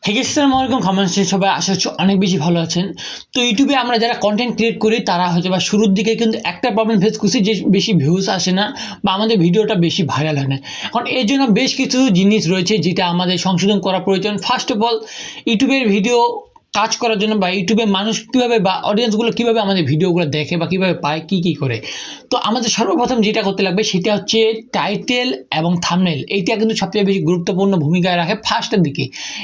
আসসালামু আলাইকুম কমেন্টস সবাই আশা করছি অনেক বেশি ভালো আছেন। তো ইউটিউবে আমরা যারা কন্টেন্ট ক্রিয়েট করি তারা হয়তো বা শুরুর দিকে কিন্তু একটা প্রবলেম ফেস করছি যে বেশি ভিউজ আসে না বা আমাদের ভিডিওটা বেশি ভাইরাল হয় না। এখন এর জন্য বেশ কিছু জিনিস রয়েছে যেটা আমাদের সংশোধন করা প্রয়োজন। ফার্স্ট অফ অল ইউটিউবের ভিডিও কাজ করার জন্য বা ইউটিউবে মানুষ কীভাবে বা অডিয়েন্সগুলো কীভাবে আমাদের ভিডিওগুলো দেখে বা কীভাবে পায় কী করে। তো আমাদের সর্বপ্রথম যেটা করতে লাগবে সেটা হচ্ছে টাইটেল এবং থাম্বনেল। এইটা কিন্তু সবচেয়ে বেশি গুরুত্বপূর্ণ ভূমিকা রাখে ফার্স্টের দিকে।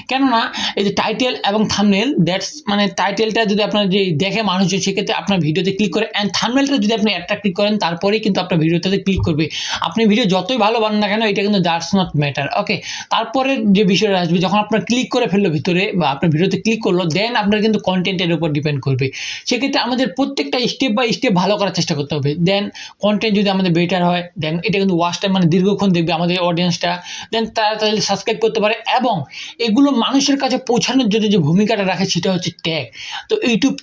কেননা এই যে টাইটেল এবং থাম্বনেল দ্যাটস মানে টাইটেলটা যদি আপনার যে দেখে মানুষজন সেক্ষেত্রে আপনার ভিডিওতে ক্লিক করে, অ্যান্ড থাম্বনেলটা যদি আপনি অ্যাট্রাক্টিভ করেন তারপরেই কিন্তু আপনার ভিডিওটাতে ক্লিক করবে। আপনি ভিডিও যতই ভালো বানান না কেন এটা কিন্তু দ্যাটস নট ম্যাটার। ওকে, তারপরে যে বিষয়টা আসবে যখন আপনার ক্লিক করে ফেললো ভিতরে বা আপনার ভিডিওতে ক্লিক করলো, দেন আপনার কিন্তু কন্টেন্টের উপর ডিপেন্ড করবে। সেক্ষেত্রে আমাদের প্রত্যেকটা স্টেপ বাই স্টেপ ভালো করার চেষ্টা করতে হবে। দেন কন্টেন্ট যদি আমাদের বেটার হয় দেন এটা কিন্তু ওয়াচ টাইম মানে দীর্ঘক্ষণ দেখবে আমাদের অডিয়েন্সটা, দেন তারা তাহলে সাবস্ক্রাইব করতে পারে। এবং এগুলো মানুষের কাছে পৌঁছানোর জন্য যে ভূমিকাটা রাখে সেটা হচ্ছে ট্যাগ। তো ইউটিউব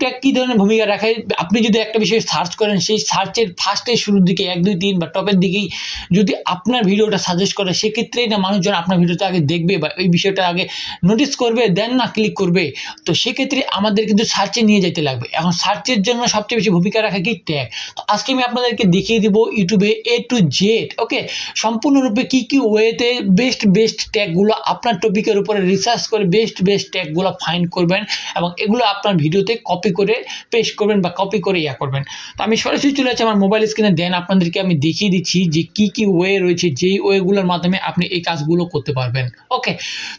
ট্যাগ কী ধরনের ভূমিকা রাখে, আপনি যদি একটা বিষয়ে সার্চ করেন সেই সার্চের ফার্স্টের শুরুর দিকে 1 2 3 বা টপের দিকেই যদি আপনার ভিডিওটা সাজেস্ট করে সেক্ষেত্রেই না মানুষজন আপনার ভিডিওটা আগে দেখবে বা এই বিষয়টা আগে নোটিস করবে, দেন না ক্লিক করবে। তো সেক্ষেত্রে আমাদের কিন্তু সার্চে নিয়ে যেতে লাগবে। এখন সার্চের জন্য সবচেয়ে বেশি ভূমিকা রাখে কি ট্যাগ। তো আজকে আমি আপনাদেরকে দেখিয়ে দিব ইউটিউবে A to Z ওকে সম্পূর্ণরূপে কি কি ওয়েতে বেস্ট ট্যাগগুলো আপনার টপিকের উপরে রিসার্চ করে বেস্ট ট্যাগগুলো ফাইন্ড করবেন এবং এগুলো আপনার ভিডিওতে কপি করে পেস্ট করবেন বা কপি করে করবেন। তো আমি সরাসরি চলে যাচ্ছি আমার মোবাইল স্ক্রিনে, দেন আপনাদেরকে আমি দেখিয়ে দিচ্ছি যে কি ওয়ে রয়েছে যেই ওয়েগুলোর মাধ্যমে আপনি এই কাজগুলো করতে পারবেন। ওকে,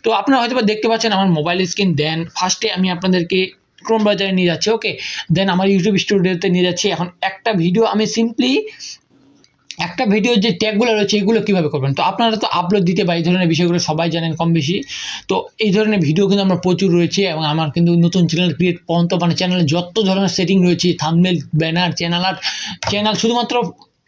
তো আপনারা হয়তো দেখতে পাচ্ছেন আমার মোবাইল স্ক্রিন। দেন ফার্স্টে আমি আপনাদেরকে ক্রোম ব্রাউজারে নিয়ে যাচ্ছি। ওকে, দেন আমার ইউটিউব স্টুডিওতে নিয়ে যাচ্ছি। এখন একটা ভিডিও আমি সিম্পলি একটা ভিডিও যে ট্যাগগুলো রয়েছে এগুলো কীভাবে করবেন। তো আপনারা তো আপলোড দিতে বা এই ধরনের বিষয়গুলো সবাই জানেন কম বেশি। তো এই ধরনের ভিডিও কিন্তু আমার প্রচুর রয়েছে এবং আমার কিন্তু নতুন চ্যানেল ক্রিয়েট পর্যন্ত মানে চ্যানেলে যত ধরনের সেটিং রয়েছে thumbnail, banner, channel art, channel শুধুমাত্র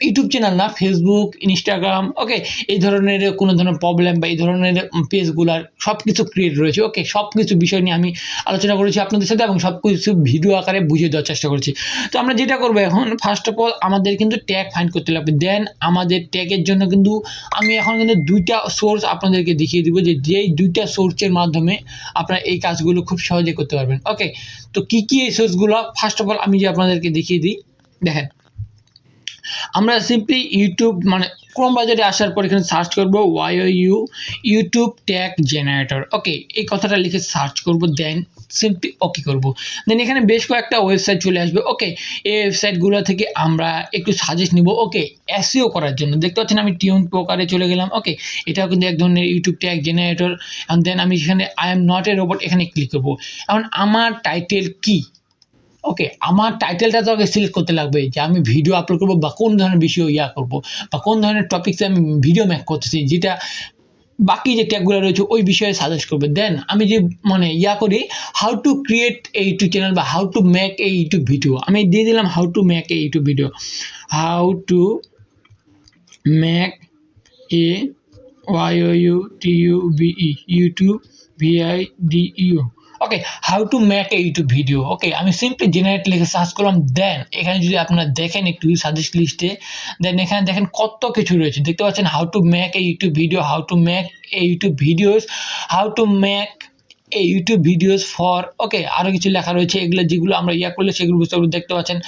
ইউটিউব চ্যানেল না, ফেসবুক, ইনস্টাগ্রাম, ওকে এই ধরনের কোনো ধরনের প্রবলেম বা এই ধরনের পেজগুলার সব কিছু ক্রিয়েট রয়েছে। ওকে, সব কিছু বিষয় নিয়ে আমি আলোচনা করেছি আপনাদের সাথে এবং সব কিছু ভিডিও আকারে বুঝিয়ে দেওয়ার চেষ্টা করেছি। তো আমরা যেটা করবো এখন ফার্স্ট অফ অল আমাদের কিন্তু ট্যাগ ফাইন্ড করতে লাগবে। দেন আমাদের ট্যাগের জন্য কিন্তু আমি এখন কিন্তু 2টা সোর্স আপনাদেরকে দেখিয়ে দিব যে যেই 2টা সোর্সের মাধ্যমে আপনারা এই কাজগুলো খুব সহজে করতে পারবেন। ওকে, তো কি এই সোর্সগুলো ফার্স্ট অফ অল আমি যে আপনাদেরকে দেখিয়ে দিই। দেখেন, আমরা সিম্পলি ইউটিউব মানে ক্রোম ব্রাউজারে আসার পর এখানে সার্চ করব ইউটিউব ট্যাগ জেনারেটর। ওকে, এই কথাটা লিখে সার্চ করব, দেন সিম্পলি ওকে করব। দেন এখানে বেশ কয়েকটা ওয়েবসাইট চলে আসবে। ওকে, এই ওয়েবসাইটগুলো থেকে আমরা একটু সাজেস্ট নিব। ওকে, এসইও করার জন্য দেখতে পাচ্ছেন আমি টিউন প্রকারে চলে গেলাম। ওকে, এটাও কিন্তু এক ধরনের YouTube tag generator. And then আমি এখানে I am not a robot এখানে ক্লিক করব। এখন আমার টাইটেল কি, ওকে আমার টাইটেলটা তো আগে সিলেক্ট করতে লাগবে যে আমি ভিডিও আপলোড করবো বা কোন ধরনের বিষয় করবো বা কোন ধরনের টপিকসে আমি ভিডিও মেক করতেছি, যেটা বাকি যে ট্যাগগুলো রয়েছে ওই বিষয়ে সাজেস্ট করবে। দেন আমি যে মানে করি how to create a YouTube channel বা how to make a YouTube video, আমি দিয়ে দিলাম how to make a YouTube video, how to make a YouTube video. Okay, how to make a YouTube video. Okay, আমি simply generate লিখে search করলাম। দেন এখানে যদি আপনারা দেখেন একটু সাজেস্ট লিস্টে, দেন এখানে দেখেন কত কিছু রয়েছে দেখতে পাচ্ছেন। How to make a YouTube video, how to make a YouTube videos, how to make এই ইউটিউব ভিডিওস ফর, ওকে আরও কিছু লেখা রয়েছে। এগুলো যেগুলো আমরা করলে সেগুলো বুঝতে পারবো। দেখতে পাচ্ছেন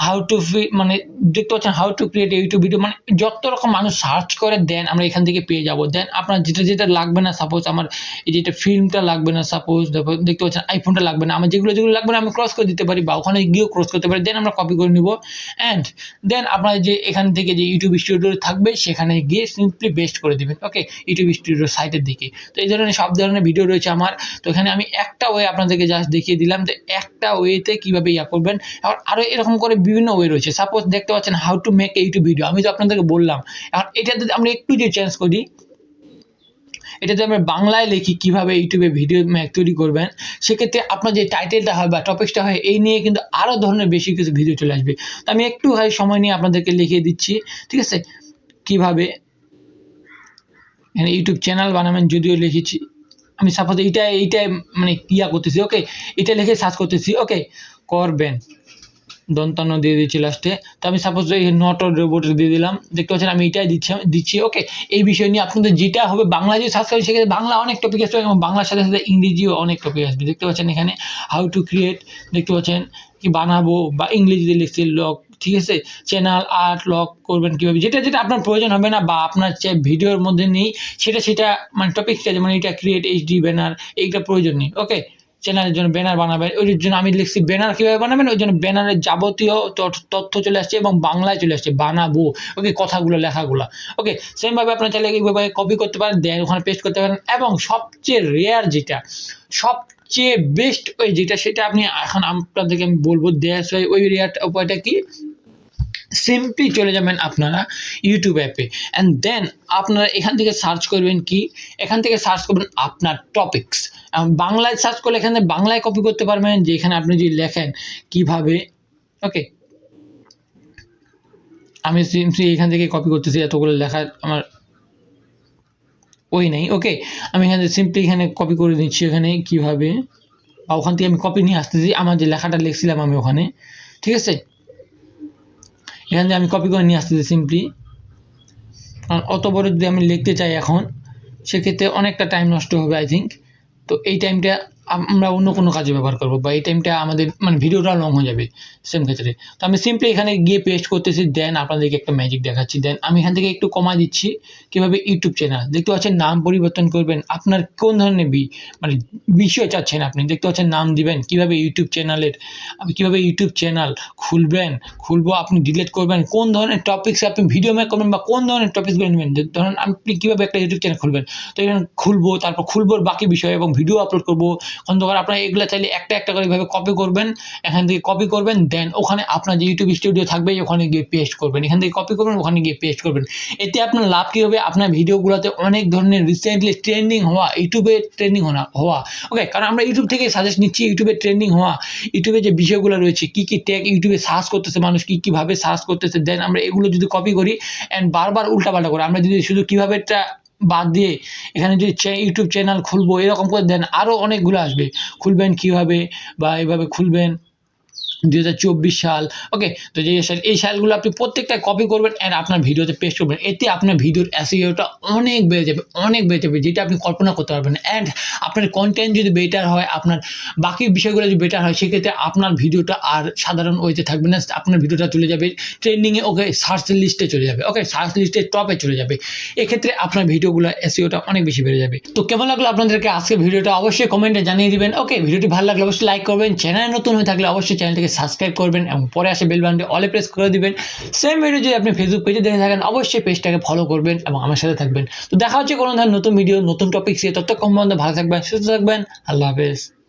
হাউ টু মানে দেখতে পাচ্ছেন how to create YouTube video, মানে যত রকম মানুষ সার্চ করে দেন আমরা এখান থেকে পেয়ে যাব। দেন আপনার যেটা লাগবে না, সাপোজ আমার এই যেটা ফিল্মটা লাগবে না, সাপোজ দেখতে পাচ্ছেন আইফোনটা লাগবে না, আমার যেগুলো লাগবে না আমি ক্রস করে দিতে পারি বা ওখানে গিয়েও ক্রস করতে পারি। দেন আমরা কপি করে নিব অ্যান্ড দেন আপনার যে এখান থেকে যে ইউটিউব স্টুডিও থাকবে সেখানে গিয়ে সিম্পলি বেস্ট করে দেবেন। ওকে, ইউটিউব স্টুডিও সাইটের দিকে। তো এই ধরনের সব ধরনের ভিডিও রয়েছে আমার। তো এখানে আমি একটা ওয়ে আপনাদেরকে জাস্ট দেখিয়ে দিলাম যে একটা ওয়েতে কীভাবে করবেন। আরও এরকম করে বিভিন্ন ওয়ে রয়েছে। সাপোজ দেখতে পাচ্ছেন how to make a YouTube video, আমি তো আপনাদেরকে বললাম। এখন এটা যদি আমরা একটু যে চেঞ্জ করি, এটা যদি আমরা বাংলায় লিখি কীভাবে ইউটিউবে ভিডিও তৈরি করবেন, সেক্ষেত্রে আপনার যে টাইটেলটা হয় বা টপিকসটা হয় এই নিয়ে কিন্তু আরও ধরনের বেশি কিছু ভিডিও চলে আসবে। তো আমি একটু সময় নিয়ে আপনাদেরকে লিখিয়ে দিচ্ছি, ঠিক আছে, কীভাবে এখানে ইউটিউব চ্যানেল বানাবেন। যদিও লিখেছি আমি, সাপোজ এইটাই মানে করতেছি। ওকে, এটা লিখে সার্চ করতেছি। ওকে, করবেন, দন্তান্ন দিয়ে দিচ্ছি লাস্টে। তো আমি সাপোজ এই নট অর রোবট দিয়ে দিলাম, দেখতে পাচ্ছেন আমি এটাই দিচ্ছি। ওকে, এই বিষয় নিয়ে আপনাদের যেটা হবে বাংলা যদি সার্চ করেন সেক্ষেত্রে বাংলা অনেক টপিক আসবে এবং বাংলার সাথে সাথে ইংরেজিও অনেক টপিক আসবে। দেখতে পাচ্ছেন এখানে হাউ টু ক্রিয়েট, দেখতে পাচ্ছেন কি বানাবো বা ইংরেজিতে লিখছি লক, ঠিক আছে, চ্যানেল আর্ট লক করবেন কীভাবে, যেটা আপনার প্রয়োজন হবে না বা আপনার ভিডিওর মধ্যে নেই সেটা মানে টপিকটা, যেমন এটা ক্রিয়েট এইচডি ব্যানার, এইটা প্রয়োজন নেই। ওকে, চ্যানেলের জন্য ব্যানার বানাবেন, ওই জন্য আমি লিখছি ব্যানার কীভাবে বানাবেন, ওই জন্য ব্যানারের যাবতীয় তথ্য চলে আসছে এবং বাংলায় চলে আসছে বানাবো। ওকে, কথাগুলো লেখাগুলো। ওকে, সেমভাবে আপনার চাইলে এইভাবে কপি করতে পারেন, দেন ওখানে পেস্ট করতে পারেন। এবং সবচেয়ে রেয়ার যেটা, সবচেয়ে বেস্ট ওই যেটা, সেটা আপনি এখন আপনাদেরকে আমি বলবো দেশ ওই রেয়ার উপায়টা কি, সিম্পলি চলে যাবেন আপনারা ইউটিউব অ্যাপে অ্যান্ড দেন আপনারা এখান থেকে সার্চ করবেন কি, এখান থেকে সার্চ করবেন আপনার টপিকস। বাংলায় সার্চ করলে এখানে বাংলায় কপি করতে পারবেন, যে এখানে আপনি যদি লেখেন কিভাবে। ওকে, আমি সিম্পলি এখান থেকে কপি করতেছি, এতগুলো লেখা আমার ওই নেই। ওকে, আমি এখানে সিম্পলি এখানে কপি করে নিচ্ছি, এখানে কিভাবে, বা ওখান থেকে আমি কপি নিয়ে আসতেছি আমার যে লেখাটা লিখছিলাম আমি ওখানে, ঠিক আছে, এখান থেকে আমি কপি করে নিয়ে আসতেছি সিম্পলি। কারণ অত বড় যদি আমি লিখতে চাই এখন, সেক্ষেত্রে অনেকটা টাইম নষ্ট হবে আই থিঙ্ক। তো এই টাইমটা আমরা অন্য কোনো কাজে ব্যবহার করবো, বা এই টাইমটা আমাদের মানে ভিডিওটা লং হয়ে যাবে সেম ক্ষেত্রে। তো আমি সিম্পলি এখানে গিয়ে পেস্ট করতেছি, দেন আপনাদেরকে একটা ম্যাজিক দেখাচ্ছি। দেন আমি এখান থেকে একটু কমা দিচ্ছি, কীভাবে ইউটিউব চ্যানেল, দেখতে পাচ্ছেন নাম পরিবর্তন করবেন, আপনার কোন ধরনের মানে বিষয় চাচ্ছেন আপনি, দেখতে পাচ্ছেন নাম দিবেন, কীভাবে ইউটিউব চ্যানেলের, কীভাবে ইউটিউব চ্যানেল খুলবো, আপনি ডিলিট করবেন, কোন ধরনের টপিক্সে আপনি ভিডিও মেক করবেন বা কোন ধরনের টপিকসগুলো নেবেন, ধরেন আপনি কীভাবে একটা ইউটিউব চ্যানেল খুলবেন, তো এখানে খুলবো, তারপর খুলবোর বাকি বিষয় এবং ভিডিও আপলোড করবো। অন্ধকার আপনারা এগুলো চাইলে একটা একটা করে এইভাবে কপি করবেন, এখান থেকে কপি করবেন, দেন ওখানে আপনার যে ইউটিউব স্টুডিও থাকবে ওখানে গিয়ে পেস্ট করবেন, এখান থেকে কপি করবেন, ওখানে গিয়ে পেস্ট করবেন। এতে আপনার লাভ কী হবে, আপনার ভিডিওগুলোতে অনেক ধরনের রিসেন্টলি ট্রেন্ডিং হওয়া, ইউটিউবে ট্রেন্ডিং হওয়া। ওকে, কারণ আমরা ইউটিউব থেকে সাজেস্ট নিচ্ছি, ইউটিউবে ট্রেন্ডিং হওয়া, ইউটিউবে যে বিষয়গুলো রয়েছে, কী কী ট্যাগ ইউটিউবে সার্চ করতেছে মানুষ, কীভাবে সার্চ করতেছে, দেন আমরা এগুলো যদি কপি করি অ্যান্ড বারবার উল্টাপাল্টা করে, আমরা যদি শুধু কীভাবে এটা বাদ দিয়ে এখানে যদি ইউটিউব চ্যানেল খুলবো এরকম করে দেন, আরও অনেকগুলো আসবে, খুলবেন কীভাবে বা এইভাবে খুলবেন 2024 সাল। ওকে, তো যে এই সালগুলো আপনি প্রত্যেকটা কপি করবেন অ্যান্ড আপনার ভিডিওতে পেস্ট করবেন, এতে আপনার ভিডিওর এসইওটা অনেক বেড়ে যাবে, যেটা আপনি কল্পনা করতে পারবেন। অ্যান্ড আপনার কন্টেন্ট যদি বেটার হয়, আপনার বাকি বিষয়গুলো যদি বেটার হয়, সেক্ষেত্রে আপনার ভিডিওটা আর সাধারণ ওয়েতে থাকবে না, আপনার ভিডিওটা চলে যাবে ট্রেন্ডিংয়ে। ওকে, সার্চ লিস্টে চলে যাবে, ওকে, সার্চ লিস্টের টপে চলে যাবে। এক্ষেত্রে আপনার ভিডিওগুলো এসইওটা অনেক বেশি বেড়ে যাবে। তো কেমন লাগলো আপনাদেরকে আজকে ভিডিওটা, অবশ্যই কমেন্টে জানিয়ে দিবেন। ওকে, ভিডিওটি ভালো লাগলে অবশ্যই লাইক করবেন, চ্যানেল নতুন হয়ে থাকলে অবশ্যই চ্যানেলটিকে সাবস্ক্রাইব করবেন এবং পরে আসে বেল বাটনটি অলে প্রেস করে দিবেন। সেম ভিডিও যদি আপনি ফেসবুক পেজে দেখে থাকেন, অবশ্যই পেজটাকে ফলো করবেন এবং আমার সাথে থাকবেন। তো দেখা হচ্ছে কোনো ধরনের নতুন ভিডিও নতুন টপিক নিয়ে, ততক্ষণ পর্যন্ত ভালো থাকবেন, সুস্থ থাকবেন, আল্লাহ হাফেজ।